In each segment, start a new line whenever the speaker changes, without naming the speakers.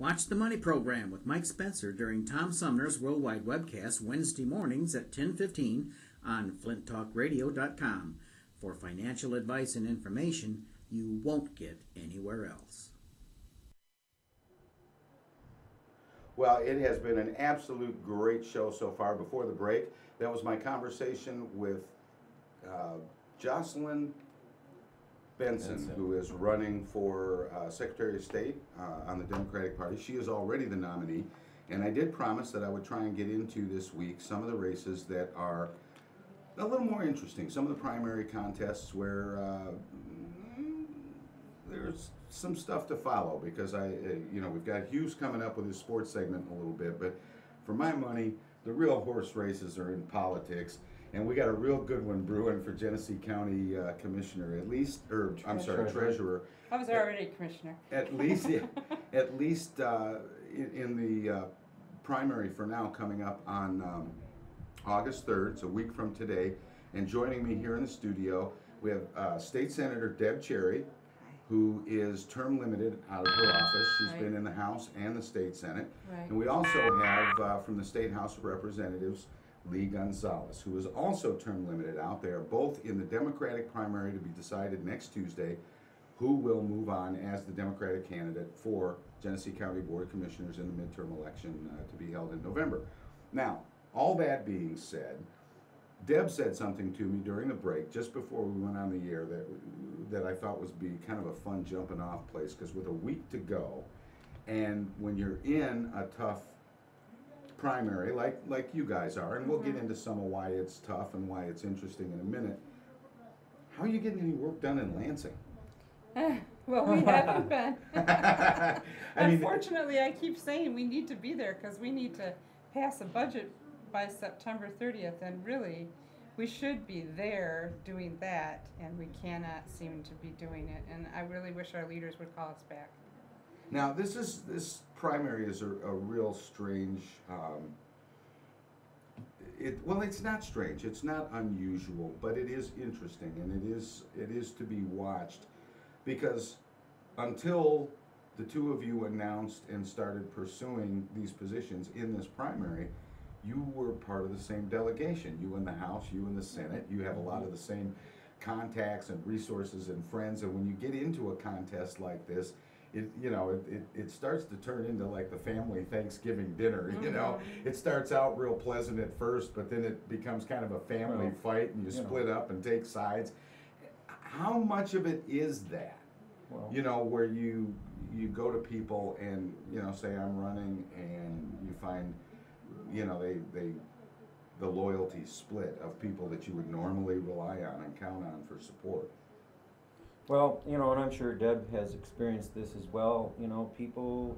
Watch the Money Program with Mike Spencer during Tom Sumner's Worldwide Webcast Wednesday mornings at 10:15 on flinttalkradio.com for financial advice and information you won't get anywhere else.
Well, it has been an absolute great show so far. Before the break, that was my conversation with Jocelyn Benson, who is running for Secretary of State on the Democratic Party. She is already the nominee, and I did promise that I would try and get into this week some of the races that are a little more interesting, some of the primary contests where there's some stuff to follow, because we've got Hughes coming up with his sports segment in a little bit, but for my money, the real horse races are in politics. And we got a real good one brewing for Genesee County Commissioner, Treasurer.
I was already Commissioner.
At least in the primary for now, coming up on August 3rd, it's a week from today. And joining me here in the studio, we have State Senator Deb Cherry, who is term limited out of her office. She's been in the House and the State Senate.
Right.
And we also have from the State House of Representatives, Lee Gonzales, who is also term limited out. They are both in the Democratic primary to be decided next Tuesday who will move on as the Democratic candidate for Genesee County Board of Commissioners in the midterm election to be held in November. Now, all that being said, Deb said something to me during the break just before we went on the air that I thought was be kind of a fun jumping off place, because with a week to go, and when you're in a tough primary like you guys are, and we'll get into some of why it's tough and why it's interesting in a minute. How are you getting any work done in Lansing?
Well, we haven't been.
Unfortunately,
I keep saying we need to be there because we need to pass a budget by September 30th, and really we should be there doing that, and we cannot seem to be doing it, and I really wish our leaders would call us back.
Now, this primary is a real strange, it's not strange, it's not unusual, but it is interesting, and it is to be watched, because until the two of you announced and started pursuing these positions in this primary, you were part of the same delegation. You in the House, you in the Senate, you have a lot of the same contacts and resources and friends, and when you get into a contest like this, it starts to turn into like the family Thanksgiving dinner. It starts out real pleasant at first, but then it becomes kind of a family fight, and you split up and take sides. How much of it is that? Where you go to people and say I'm running, and you find the loyalty split of people that you would normally rely on and count on for support.
Well, and I'm sure Deb has experienced this as well. People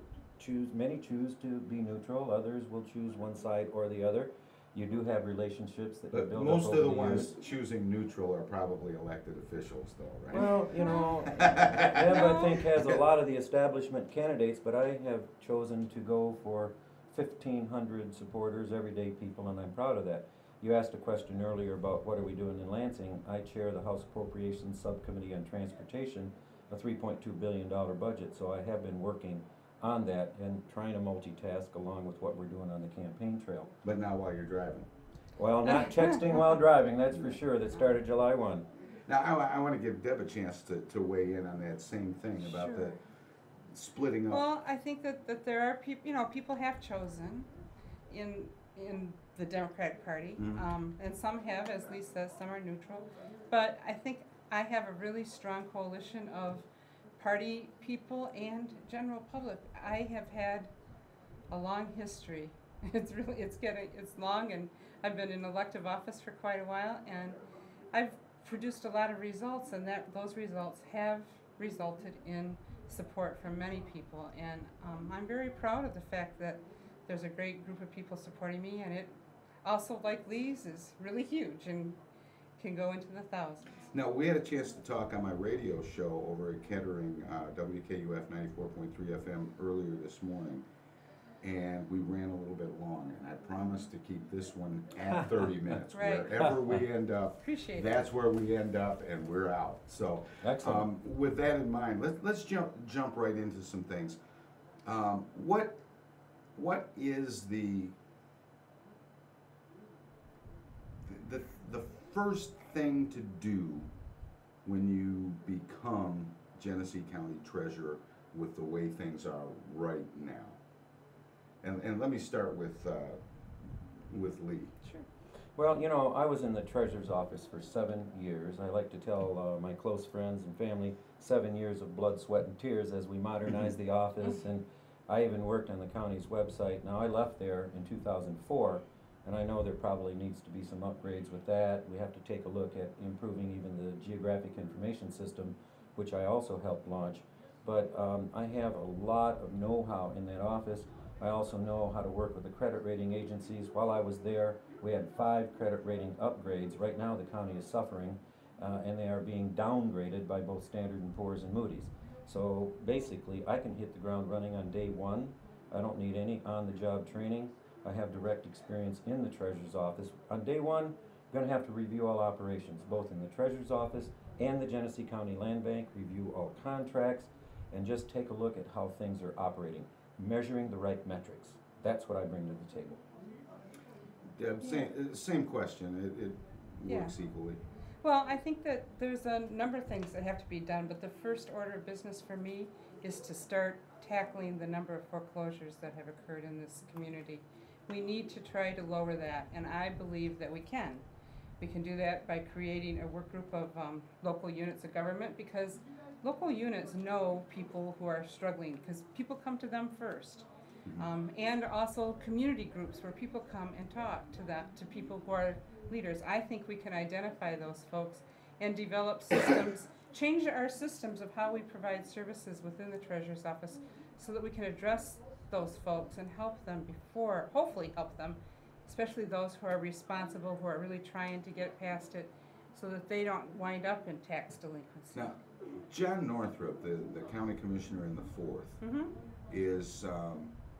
many choose to be neutral, others will choose one side or the other. You do have relationships that you build up over the years.
Most of the ones choosing neutral are probably elected officials, though, right?
Well, Deb, I think, has a lot of the establishment candidates, but I have chosen to go for 1,500 supporters, everyday people, and I'm proud of that. You asked a question earlier about what are we doing in Lansing. I chair the House Appropriations Subcommittee on Transportation, a $3.2 billion budget, so I have been working on that and trying to multitask along with what we're doing on the campaign trail.
But not while you're driving.
Well, not texting while driving, that's for sure. That started July 1.
Now, I want to give Deb a chance to weigh in on that same thing about the splitting up.
Well, I think that there are people, people have chosen in the Democratic Party, and some have, as Lee says, some are neutral. But I think I have a really strong coalition of party people and general public. I have had a long history. It's long, and I've been in elective office for quite a while, and I've produced a lot of results, and those results have resulted in support from many people, and I'm very proud of the fact that there's a great group of people supporting me, and it also, like Lee's, is really huge and can go into the thousands.
Now, we had a chance to talk on my radio show over at Kettering, WKUF 94.3 FM earlier this morning, and we ran a little bit long, and I promised to keep this one at 30 minutes.
Right.
Wherever we end up, that's where we end up, and we're out. So,
excellent.
With that in mind, let's jump right into some things. What is the first thing to do when you become Genesee County Treasurer with the way things are right now? And let me start with Lee.
Sure.
Well, you know, I was in the treasurer's office for 7 years. I like to tell my close friends and family 7 years of blood, sweat, and tears as we modernized the office, and I even worked on the county's website. Now, I left there in 2004, and I know there probably needs to be some upgrades with that. We have to take a look at improving even the geographic information system, which I also helped launch. But I have a lot of know-how in that office. I also know how to work with the credit rating agencies. While I was there, we had 5 credit rating upgrades. Right now, the county is suffering, and they are being downgraded by both Standard & Poor's and Moody's. So basically, I can hit the ground running on day one. I don't need any on-the-job training. I have direct experience in the treasurer's office. On day one, I'm going to have to review all operations, both in the treasurer's office and the Genesee County Land Bank, review all contracts, and just take a look at how things are operating, measuring the right metrics. That's what I bring to the table.
Deb, same question. It works equally.
Well, I think that there's a number of things that have to be done, but the first order of business for me is to start tackling the number of foreclosures that have occurred in this community. We need to try to lower that, and I believe that we can. We can do that by creating a work group of local units of government, because local units know people who are struggling, because people come to them first. And also community groups where people come and talk to people who are leaders. I think we can identify those folks and develop systems, change our systems of how we provide services within the treasurer's office, so that we can address those folks and help them hopefully help them, especially those who are responsible, who are really trying to get past it, so that they don't wind up in tax delinquency.
Now, John Northrup, the county commissioner in the 4th, is,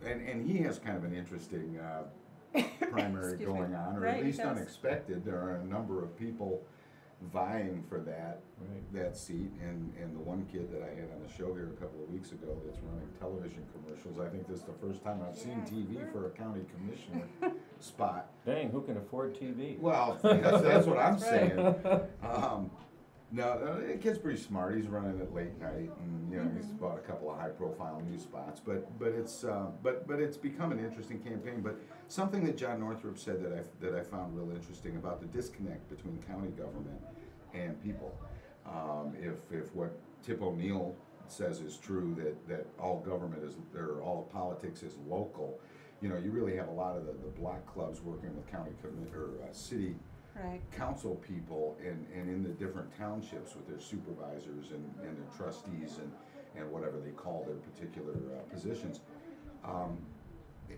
and he has kind of an interesting primary going on, or at least unexpected. There are a number of people vying for that seat, and the one kid that I had on the show here a couple of weeks ago that's running television commercials. I think this is the first time I've seen TV for a county commissioner spot.
Dang, who can afford TV?
Well, that's what I'm saying. No, the kid's pretty smart. He's running it late night, and you know he's bought a couple of high-profile news spots. But it's become an interesting campaign. But something that John Northrup said that I found real interesting about the disconnect between county government and people. If what Tip O'Neill says is true, that all government is, or all politics is local, you know, you really have a lot of the block clubs working with county or city.
Right.
Council people and in the different townships with their supervisors and their trustees and whatever they call their particular positions.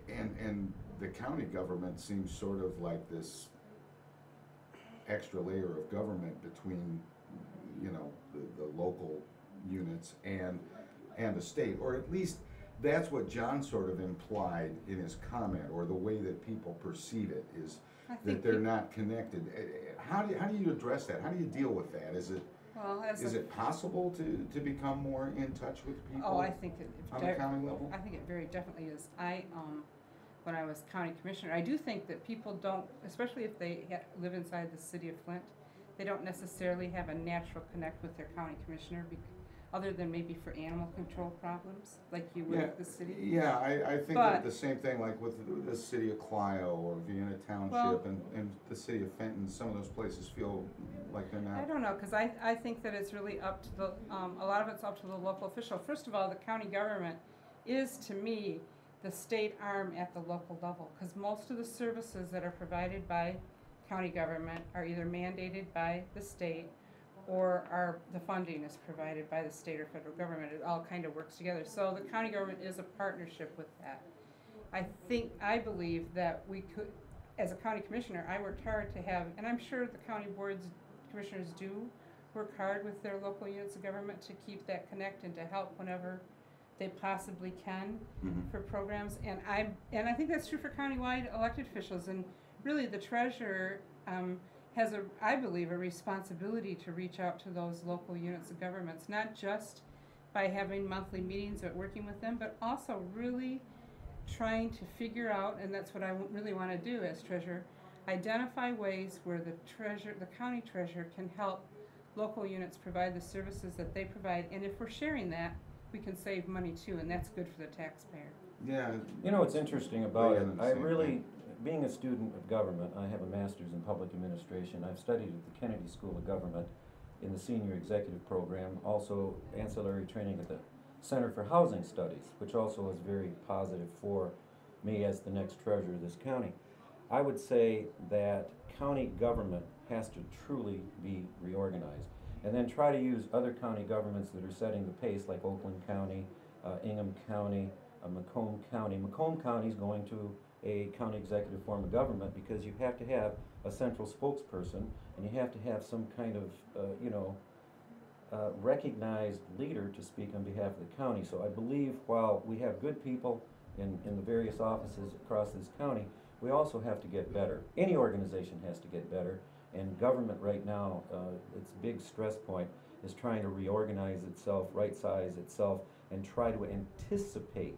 And the county government seems sort of like this extra layer of government between, you know, the local units and the state, or at least that's what John sort of implied in his comment, or the way that people perceive it is that they're not connected. How do you address that? How do you deal with that? Is it possible to become more in touch with people?
Oh, I think it
on the county level.
I think it very definitely is. When I was county commissioner, I do think that people don't, especially if they live inside the city of Flint, they don't necessarily have a natural connect with their county commissioner, other than maybe for animal control problems, like you would with the city.
Yeah, I think that the same thing, like with the city of Clio or Vienna Township and the city of Fenton. Some of those places feel like they're not.
I don't know, because I think that it's really up to the, a lot of it's up to the local official. First of all, the county government is, to me, the state arm at the local level, because most of the services that are provided by county government are either mandated by the state, or the funding is provided by the state or federal government. It all kind of works together. So the county government is a partnership with that. I believe that we could, as a county commissioner, I worked hard to have, and I'm sure the county boards commissioners do work hard with their local units of government to keep that connect and to help whenever they possibly can for programs. And I think that's true for countywide elected officials. And really the treasurer has I believe, a responsibility to reach out to those local units of governments, not just by having monthly meetings or working with them, but also really trying to figure out, and that's what I really want to do as treasurer, identify ways where the county treasurer can help local units provide the services that they provide, and if we're sharing that, we can save money too, and that's good for the taxpayer.
Yeah.
You know what's interesting about
Weigh
it,
in on the
I
same
really,
thing.
being a student of government, I have a master's in public administration. I've studied at the Kennedy School of Government in the senior executive program, also ancillary training at the Center for Housing Studies, which also is very positive for me as the next treasurer of this county. I would say that county government has to truly be reorganized, and then try to use other county governments that are setting the pace, like Oakland County, Ingham County, Macomb County. Macomb County is going to a county executive form of government because you have to have a central spokesperson, and you have to have some kind of, recognized leader to speak on behalf of the county. So I believe while we have good people in the various offices across this county, we also have to get better. Any organization has to get better, and government right now, its big stress point is trying to reorganize itself, right-size itself, and try to anticipate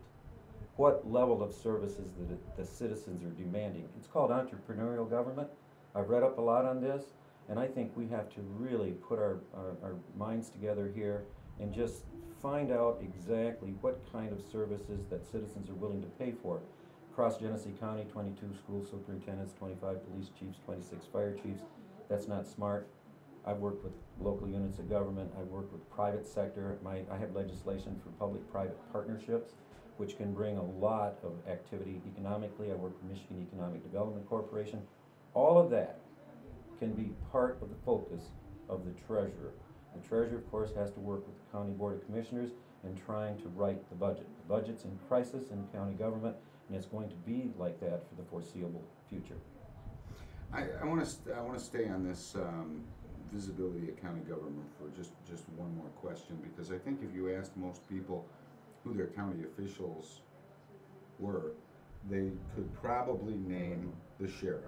what level of services that the citizens are demanding. It's called entrepreneurial government. I've read up a lot on this, and I think we have to really put our minds together here and just find out exactly what kind of services that citizens are willing to pay for. Across Genesee County, 22 school superintendents, 25 police chiefs, 26 fire chiefs. That's not smart. I've worked with local units of government. I've worked with private sector. I have legislation for public-private partnerships, which can bring a lot of activity economically. I work for Michigan Economic Development Corporation. All of that can be part of the focus of the treasurer. The treasurer, of course, has to work with the County Board of Commissioners in trying to write the budget. The budget's in crisis in county government, and it's going to be like that for the foreseeable future.
I want to stay on this visibility of county government for just one more question, because I think if you asked most people who their county officials were, they could probably name the sheriff.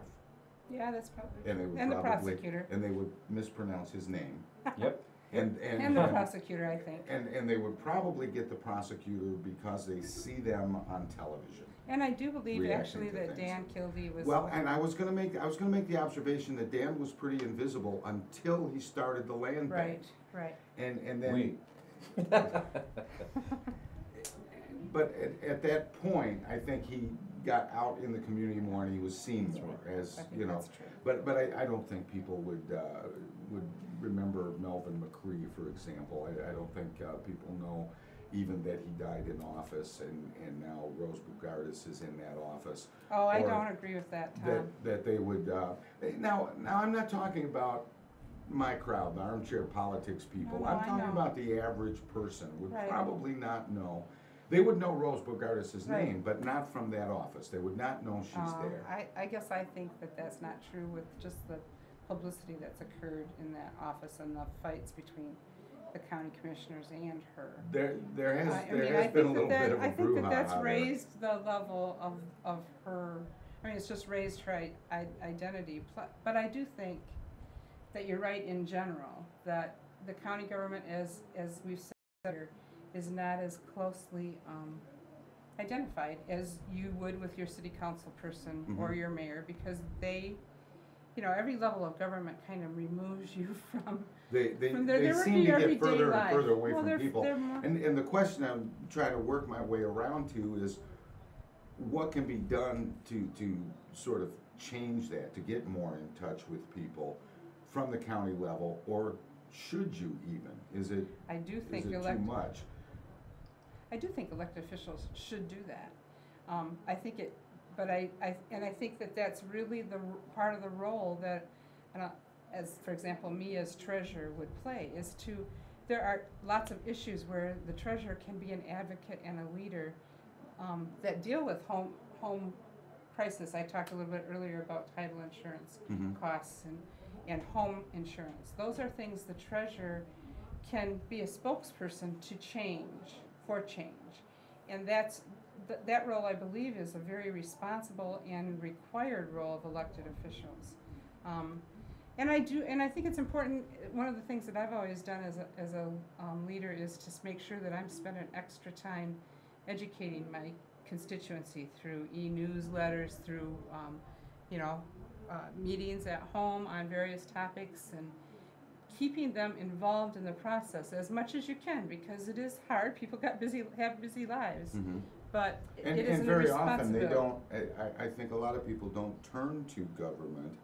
Yeah, that's probably
And they
true.
would
And the
probably,
prosecutor.
and they would mispronounce his name.
Yep.
And the prosecutor, I think.
And they would probably get the prosecutor because they see them on television.
And I do believe
Reacting
actually
to
that
things.
Dan Kilby was.
Well, and I was gonna make the observation that Dan was pretty invisible until he started the land bank.
Right.
And then.
We.
But at that point, I think he got out in the community more and he was seen more as,
I think
you know.
that's true.
But I don't think people would remember Melvin McCree, for example. I don't think people know even that he died in office and now Rose Bugardis is in that office.
Oh, I
Or
don't agree with that, Tom.
That they would, now I'm not talking about my crowd, the armchair politics people.
No,
I'm
I
talking
know.
about the average person would
Right.
probably not know. They would know Rose Bugardis'
Right.
name, but not from that office. They would not know she's there.
I guess I think that that's not true with just the publicity that's occurred in that office and the fights between the county commissioners and her.
There has
I
been a
think
little bit of a
I think that that's
brouhaha there.
raised the level of her, I mean, it's just raised her identity. But I do think that you're right in general, that the county government, as we've said here, is not as closely identified as you would with your city council person or
Mhm.
your mayor, because they, you know, every level of government kind of removes you from
They
their
seem to
everyday
get further and
life.
further away
Well,
from
they're-
people.
they're more-
And the question I'm trying to work my way around to is what can be done to sort of change that, to get more in touch with people from the county level, or should you even? Is it
I do
is
think
it too
elected
much?
I do think elected officials should do that. I think it, but I think that that's really the part of the role that, as for example, me as treasurer would play, is to, there are lots of issues where the treasurer can be an advocate and a leader that deal with home crisis. I talked a little bit earlier about title insurance
Mhm.
costs and home insurance. Those are things the treasurer can be a spokesperson to change, for change. And that role, I believe, is a very responsible and required role of elected officials. And I do, and I think it's important, one of the things that I've always done as a leader is to make sure that I'm spending extra time educating my constituency through e-newsletters, through, you know, meetings at home on various topics, and keeping them involved in the process as much as you can, because it is hard. People have busy lives, but
And,
it is
and
a
very often they
responsibility.
don't, I think a lot of people don't turn to government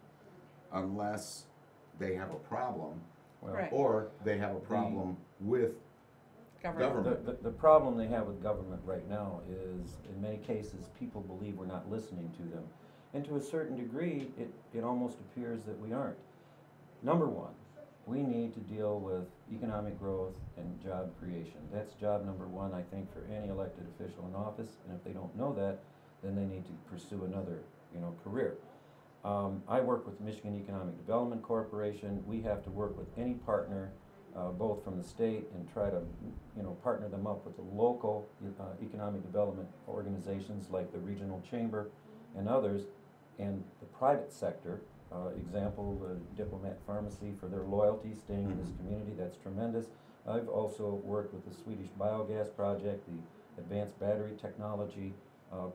unless they have a problem,
Well,
Right.
or they have a problem with government.
The problem they have with government right now is, in many cases, people believe we're not listening to them. And to a certain degree, it almost appears that we aren't. Number one, we need to deal with economic growth and job creation. That's job number one, I think, for any elected official in office, and if they don't know that, then they need to pursue another, career. I work with the Michigan Economic Development Corporation. We have to work with any partner, both from the state, and try to, partner them up with the local economic development organizations like the Regional Chamber and others, and the private sector. Example, Diplomat Pharmacy for their loyalty, staying in this community, that's tremendous. I've also worked with the Swedish Biogas Project, the Advanced Battery Technology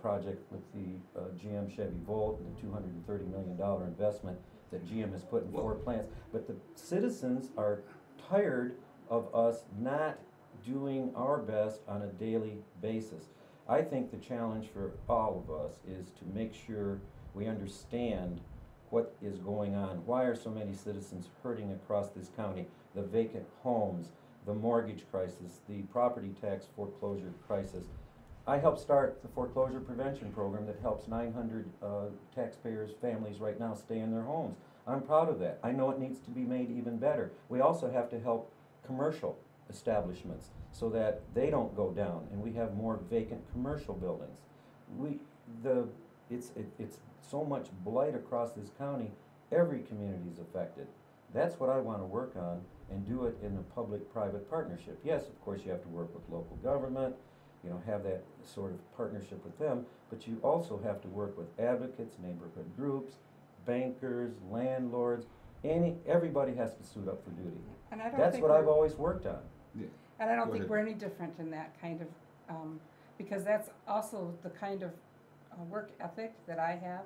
project with the GM Chevy Volt, and the $230 million investment that GM has put in 4 plants. But the citizens are tired of us not doing our best on a daily basis. I think the challenge for all of us is to make sure we understand what is going on. Why are so many citizens hurting across this county? The vacant homes, the mortgage crisis, the property tax foreclosure crisis. I helped start the foreclosure prevention program that helps 900 taxpayers' families right now stay in their homes. I'm proud of that. I know it needs to be made even better. We also have to help commercial establishments so that they don't go down and we have more vacant commercial buildings. It's so much blight across this county. Every community is affected. That's what I want to work on, and do it in a public-private partnership. Yes, of course, you have to work with local government, have that sort of partnership with them, but you also have to work with advocates, neighborhood groups, bankers, landlords. Everybody has to suit up for duty.
And I don't
That's
think
what
we're-
I've always worked on.
Yeah.
And I don't
Go
think
ahead.
we're any different in that kind of, because that's also the kind of work ethic that I have.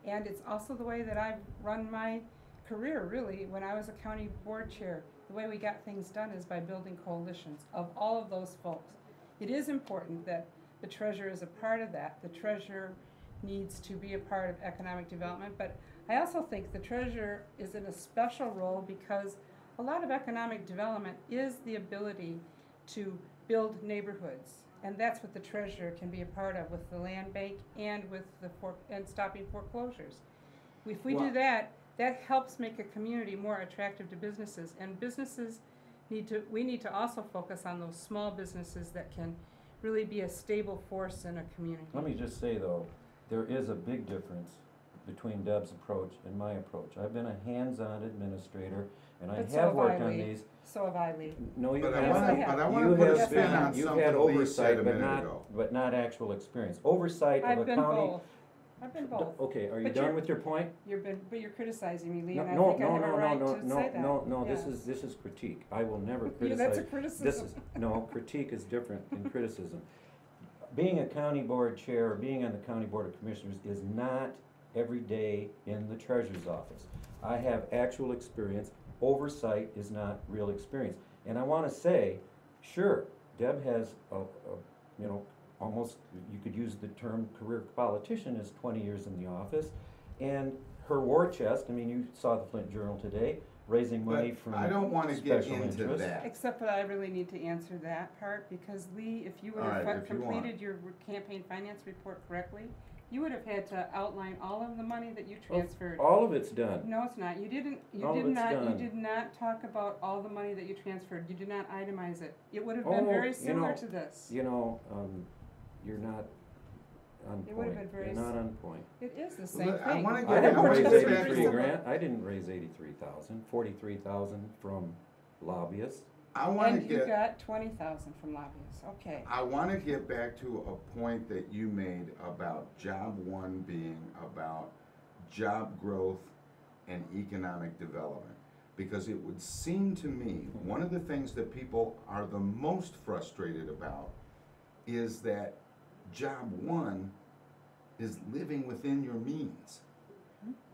And it's also the way that I've run my career, really. When I was a county board chair, the way we got things done is by building coalitions of all of those folks. It is important that the treasurer is a part of that. The treasurer needs to be a part of economic development, but I also think the treasurer is in a special role because a lot of economic development is the ability to build neighborhoods. And that's what the treasurer can be a part of with the land bank and with and stopping foreclosures. If we do that, that helps make a community more attractive to businesses. And businesses we need to also focus on those small businesses that can really be a stable force in a community.
Let me just say, though, there is a big difference between Deb's approach and my approach. I've been a hands-on administrator, and I
But so
have
have
worked
I,
on
Lee.
these.
So have I, Lee.
No, you
But I
haven't.
want to put a spin on
You've
something
had
Lee said
oversight,
a
but
minute ago.
not actual experience. Oversight of
I've
a
been
county.
both. I've been both.
Okay, are you
But
done
you're-
with your point?
But you're criticizing me, Lee,
No,
and I
no,
think I
no,
have
no,
a
no,
right
no,
to
no,
say that.
no,
Yeah.
this is critique. I will never
Yeah,
criticize.
that's a criticism.
Critique is different than criticism. Being a county board chair or being on the county board of commissioners is not every day in the treasurer's office. I have actual experience. Oversight is not real experience. And I want to say, sure, Deb has almost, you could use the term career politician, is 20 years in the office. And her war chest, I mean, you saw the Flint Journal today, raising money
But
from
I don't want to get
special
into
interests.
that.
Except that I really need to answer that part, because Lee, if you would
All
have
right, if you want.
completed your campaign finance report correctly, you would have had to outline all of the money that you transferred.
All of it's done.
No, it's not. You didn't,
All of it's done.
you did not talk about all the money that you transferred. You did not itemize it. It would have been very similar to this.
You're not on
It would have
point.
been very
You're not on point.
It is the same
Well, I
thing.
wanna
I
get-
didn't
I wanna
raise
get back
83
to-
grand. I didn't raise 83,000. 43,000 from lobbyists.
I want to
And you
get.
got 20,000 from lobbyists. Okay.
I want to get back to a point that you made about job one being about job growth and economic development. Because it would seem to me, one of the things that people are the most frustrated about is that job one is living within your means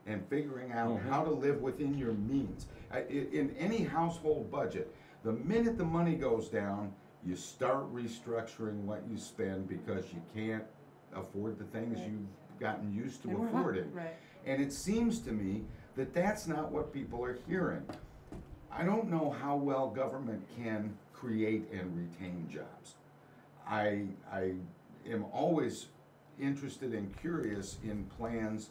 and figuring out how to live within your means. In any household budget, the minute the money goes down, you start restructuring what you spend because you can't afford the things you've gotten used to affording.
Right.
And it seems to me that that's not what people are hearing. I don't know how well government can create and retain jobs. I am always interested and curious in plans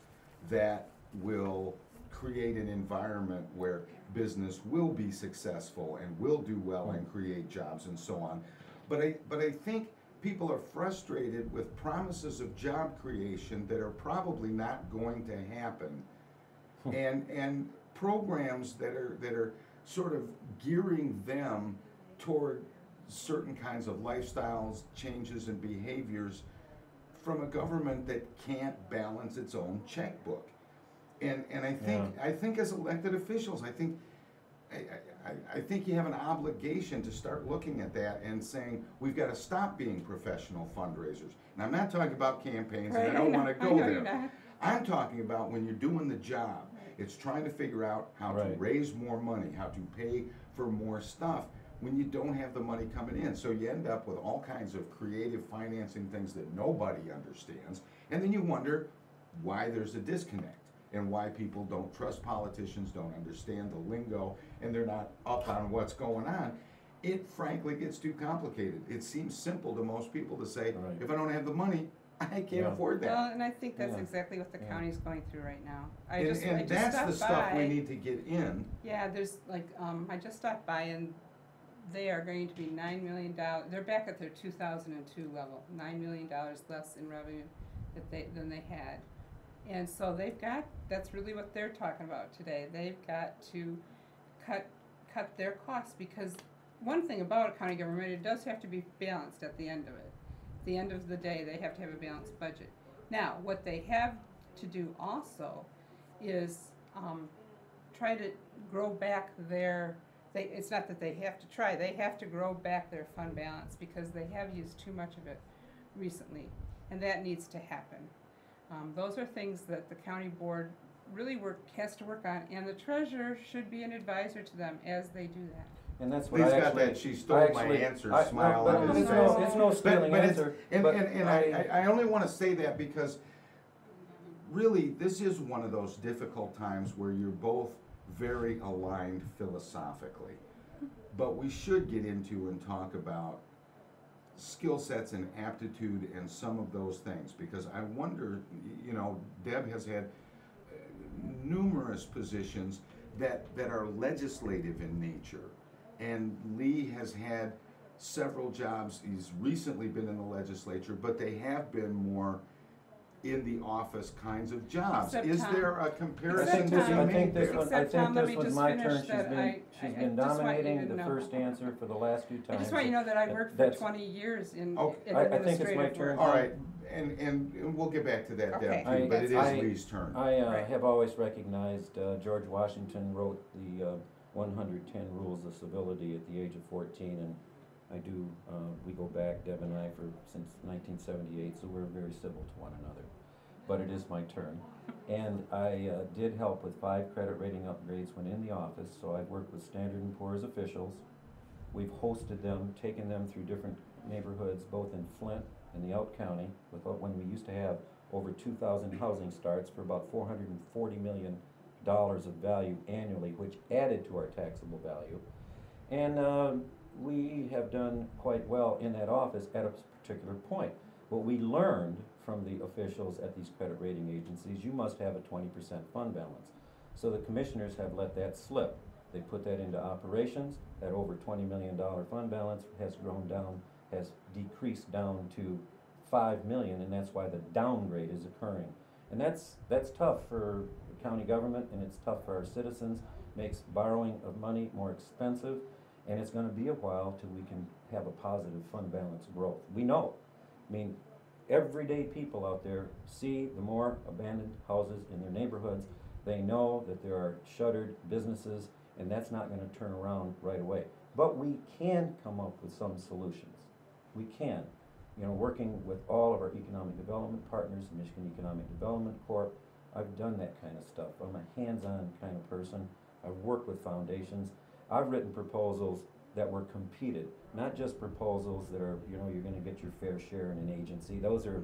that will create an environment where business will be successful and will do well and create jobs and so on. But I think people are frustrated with promises of job creation that are probably not going to happen, and programs that are sort of gearing them toward certain kinds of lifestyles, changes, and behaviors from a government that can't balance its own checkbook. And I think as elected officials, I think you have an obligation to start looking at that and saying, we've got to stop being professional fundraisers. And I'm not talking about campaigns, and I don't want to go there. I'm talking about when you're doing the job. It's trying to figure out how to raise more money, how to pay for more stuff when you don't have the money coming in. So you end up with all kinds of creative financing things that nobody understands. And then you wonder why there's a disconnect and why people don't trust politicians, don't understand the lingo, and they're not up on what's going on. It frankly gets too complicated. It seems simple to most people to say, if I don't have the money, I can't afford that.
Well, and I think that's exactly what the county's going through right now. I just
that's
stopped
the stuff
by.
we need to get in.
Yeah, there's like, I just stopped by and they are going to be $9 million. They're back at their 2002 level, $9 million less in revenue than they had. And so that's really what they're talking about today. They've got to cut their costs, because one thing about a county government, it does have to be balanced at the end of it. At the end of the day, they have to have a balanced budget. Now, what they have to do also is try to grow back it's not that they have to try, they have to grow back their fund balance, because they have used too much of it recently, and that needs to happen. Those are things that the county board really has to work on, and the treasurer should be an advisor to them as they do that.
And that's what
He's
I
got
actually,
that she stole my answer smile
but
on his
it's
face.
it's no stealing answer.
I only want to say that because really this is one of those difficult times where you're both very aligned philosophically. But we should get into and talk about skill sets and aptitude and some of those things, because I wonder, Deb has had numerous positions that are legislative in nature, and Lee has had several jobs. He's recently been in the legislature, but they have been more in the office kinds of jobs.
Except
Is
Tom.
there a comparison to
Tom.
be
I think
made
this
there?
one,
Except Tom, let me
was
just
my
finish
turn. She's
that.
been
I
been
just want you
dominating
to
the
know.
first answer for the last 2 times.
I just want you to know that I worked for
That's-
20 years in
Okay.
I think it's my
administrative
turn.
work.
All right, and we'll get back to that,
Okay.
Deb, too, but it is
I-
Lee's turn.
I
Right.
have always recognized George Washington wrote the 110 Rules of Civility at the age of 14, and I do, we go back, Deb and I, since 1978, so we're very civil to one another. But it is my turn. And I did help with 5 credit rating upgrades when in the office, so I've worked with Standard & Poor's officials. We've hosted them, taken them through different neighborhoods, both in Flint and the Out County, when we used to have over 2,000 housing starts for about $440 million of value annually, which added to our taxable value. And we have done quite well in that office at a particular point. What we learned from the officials at these credit rating agencies, you must have a 20% fund balance. So the commissioners have let that slip. They put that into operations. That over $20 million fund balance has decreased down to $5 million, and that's why the downgrade is occurring. And that's tough for the county government, and it's tough for our citizens, makes borrowing of money more expensive, and it's gonna be a while till we can have a positive fund balance growth. We know, everyday people out there see the more abandoned houses in their neighborhoods, They know that there are shuttered businesses, and that's not gonna turn around right away. But we can come up with some solutions. We can. You know, working with all of our economic development partners, Michigan Economic Development Corp., I've done that kind of stuff. I'm a hands-on kind of person. I've worked with foundations. I've written proposals that were competed, not just proposals that are, you know, you're gonna get your fair share in an agency. Those are,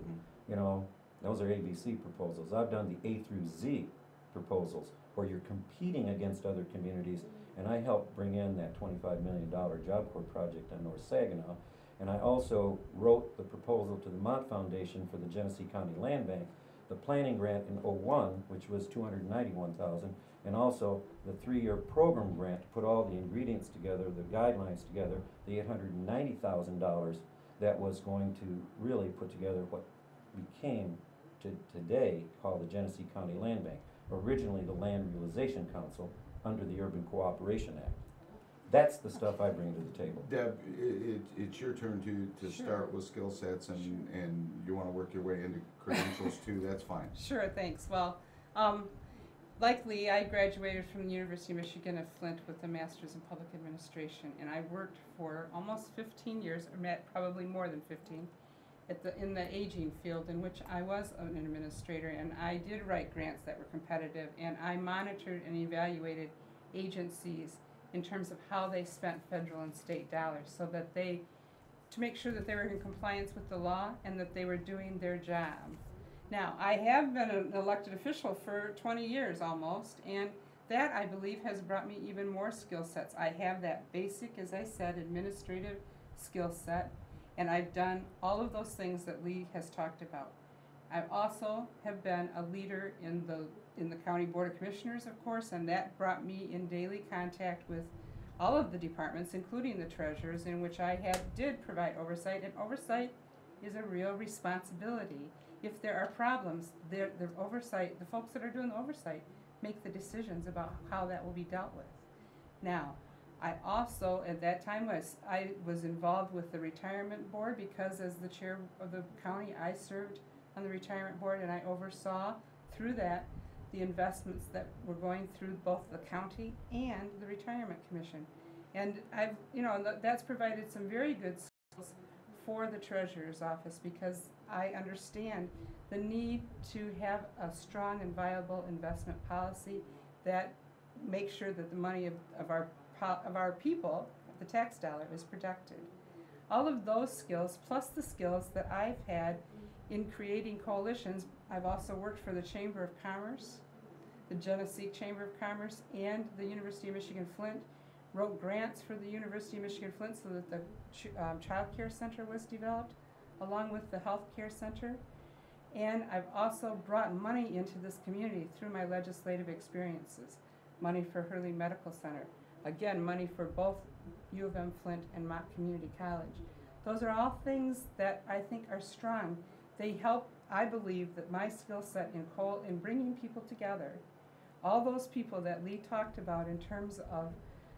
you know, those are ABC proposals. I've done the A through Z proposals, where you're competing against other communities, and I helped bring in that $25 million Job Corps project on North Saginaw. And I also wrote the proposal to the Mott Foundation for the Genesee County Land Bank, the planning grant in '01, which was $291,000, and also the 3-year program grant to put all the ingredients together, the guidelines together, the $890,000 that was going to really put together what became today called the Genesee County Land Bank, originally the Land Realization Council under the Urban Cooperation Act. That's the stuff I bring to the table.
Deb, it's your turn to start with skill sets, and you want to work your way into credentials too, that's fine.
Sure, thanks. Well, likely I graduated from the University of Michigan at Flint with a master's in public administration, and I worked for almost 15 years, or probably more than 15, in the aging field, in which I was an administrator, and I did write grants that were competitive, and I monitored and evaluated agencies in terms of how they spent federal and state dollars, so that to make sure that they were in compliance with the law and that they were doing their job. Now, I have been an elected official for 20 years almost, and that, I believe, has brought me even more skill sets. I have that basic, as I said, administrative skill set, and I've done all of those things that Lee has talked about. I also have been a leader in the County Board of Commissioners, of course, and that brought me in daily contact with all of the departments, including the treasurers, in which I did provide oversight, and oversight is a real responsibility. If there are problems, the folks that are doing the oversight make the decisions about how that will be dealt with. Now, I also, at that time, I was involved with the retirement board, because as the chair of the county, I served on the retirement board, and I oversaw through that the investments that were going through both the county and the retirement commission. And that's provided some very good skills for the treasurer's office, because I understand the need to have a strong and viable investment policy that makes sure that the money of our people, the tax dollar, is protected. All of those skills, plus the skills that I've had in creating coalitions. I've also worked for the Chamber of Commerce, the Genesee Chamber of Commerce, and the University of Michigan Flint. Wrote grants for the University of Michigan Flint so that the Child Care Center was developed, along with the Health Care Center. And I've also brought money into this community through my legislative experiences. Money for Hurley Medical Center. Again, money for both U of M Flint and Mott Community College. Those are all things that I think are strong. They help, I believe, that my skill set in bringing people together, all those people that Lee talked about in terms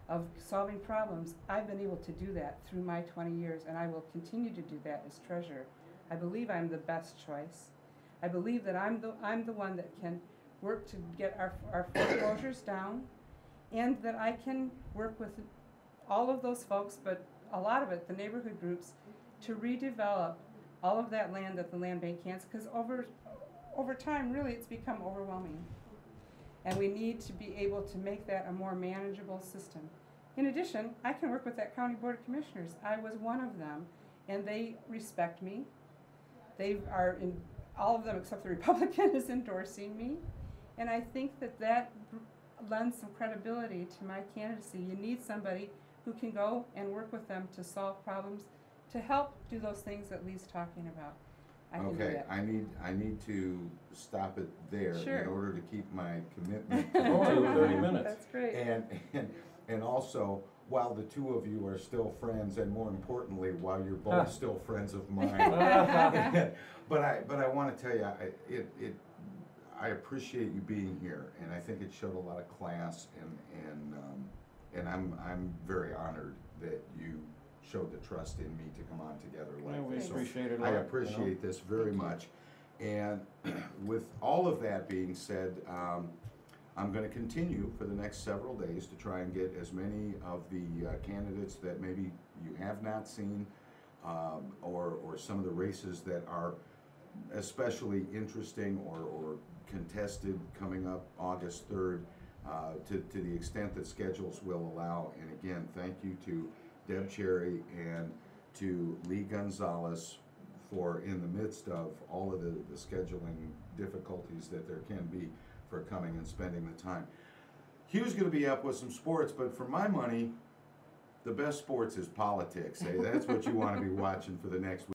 of solving problems, I've been able to do that through my 20 years, and I will continue to do that as treasurer. I believe I'm the best choice. I believe that I'm the one that can work to get our foreclosures down, and that I can work with all of those folks, but a lot of it, the neighborhood groups, to redevelop all of that land that the land bank can't, because over time, really, it's become overwhelming. And we need to be able to make that a more manageable system. In addition, I can work with that County Board of Commissioners. I was one of them, and they respect me. All of them except the Republican is endorsing me. And I think that lends some credibility to my candidacy. You need somebody who can go and work with them to solve problems, to help do those things that Lee's talking about. I can do that.
I need to stop it there.
Sure.
In order to keep my commitment to
30 minutes.
That's great.
And also, while the two of you are still friends, and more importantly, while you're both still friends of mine. but I want to tell you, I appreciate you being here, and I think it showed a lot of class, and I'm very honored that you showed the trust in me to come on together like this.
We appreciate it a lot.
I appreciate this very much. And with all of that being said, I'm going to continue for the next several days to try and get as many of the candidates that maybe you have not seen, or some of the races that are especially interesting or contested coming up August 3rd, to the extent that schedules will allow. And again, thank you to Deb Cherry and to Lee Gonzales for, in the midst of all of the scheduling difficulties that there can be, for coming and spending the time. Hugh's going to be up with some sports, but for my money, the best sports is politics. Hey, that's what you want to be watching for the next week.